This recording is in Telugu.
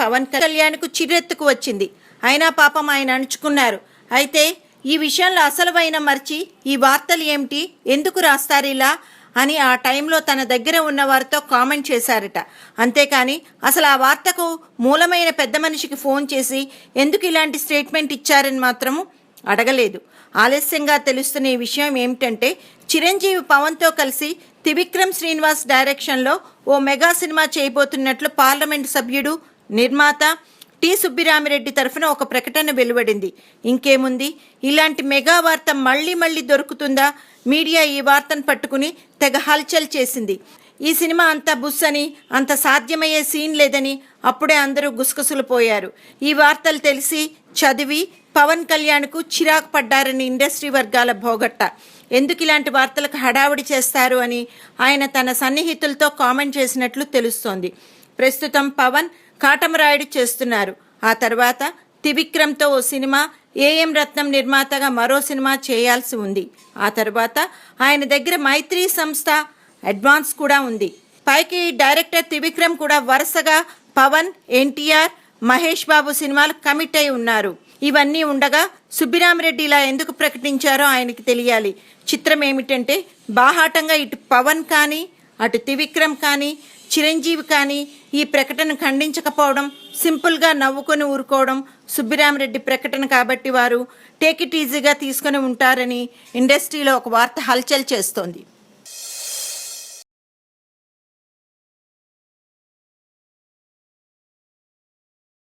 పవన్ కళ్యాణ్కు చిరెత్తుకు వచ్చింది. అయినా పాపం ఆయన అణుచుకున్నారు. అయితే ఈ విషయంలో అసలు వైన మర్చి ఈ వార్తలు ఏమిటి, ఎందుకు రాస్తారు ఇలా అని ఆ టైంలో తన దగ్గర ఉన్న వారితో కామెంట్ చేశారట. అంతేకాని అసలు ఆ వార్తకు మూలమైన పెద్ద మనిషికి ఫోన్ చేసి ఎందుకు ఇలాంటి స్టేట్మెంట్ ఇచ్చారని మాత్రము అడగలేదు. ఆలస్యంగా తెలుస్తున్న ఈ విషయం ఏమిటంటే, చిరంజీవి పవన్తో కలిసి త్రివిక్రమ్ శ్రీనివాస్ డైరెక్షన్లో ఓ మెగా సినిమా చేయబోతున్నట్లు పార్లమెంటు సభ్యుడు, నిర్మాత టి సుబ్బిరామిరెడ్డి తరఫున ఒక ప్రకటన వెలువడింది. ఇంకేముంది, ఇలాంటి మెగా వార్త మళ్ళీ దొరుకుతుందా? మీడియా ఈ వార్తను పట్టుకుని తెగ హల్చల్ చేసింది. ఈ సినిమా అంత బుస్ అని, అంత సాధ్యమయ్యే సీన్ లేదని అప్పుడే అందరూ గుసగుసలు పోయారు. ఈ వార్తలు తెలిసి చదివి పవన్ కళ్యాణ్కు చిరాకు పడ్డారని ఇండస్ట్రీ వర్గాల భోగట్ట. ఎందుకు ఇలాంటి వార్తలకు హడావుడి చేస్తారు అని ఆయన తన సన్నిహితులతో కామెంట్ చేసినట్లు తెలుస్తోంది. ప్రస్తుతం పవన్ కాటమరాయుడు చేస్తున్నారు. ఆ తర్వాత త్రివిక్రమ్తో ఓ సినిమా, ఏఎం రత్నం నిర్మాతగా మరో సినిమా చేయాల్సి ఉంది. ఆ తర్వాత ఆయన దగ్గర మైత్రి సంస్థ అడ్వాన్స్ కూడా ఉంది. పైకి డైరెక్టర్ త్రివిక్రమ్ కూడా వరుసగా పవన్, ఎన్టీఆర్, మహేష్ బాబు సినిమాలు కమిట్ అయి ఉన్నారు. ఇవన్నీ ఉండగా సుబ్బిరామిరెడ్డి ఇలా ఎందుకు ప్రకటించారో ఆయనకి తెలియాలి. చిత్రం ఏమిటంటే, బాహాటంగా ఇటు పవన్ కానీ, అటు త్రివిక్రమ్ కానీ, చిరంజీవి కానీ ఈ ప్రకటన ఖండించకపోవడం, సింపుల్గా నవ్వుకొని ఊరుకోవడం సుబ్బిరామిరెడ్డి ప్రకటన కాబట్టి వారు టేక్ ఇట్ ఈజీగా తీసుకొని ఉంటారని ఇండస్ట్రీలో ఒక వార్త హల్చల్ చేస్తోంది.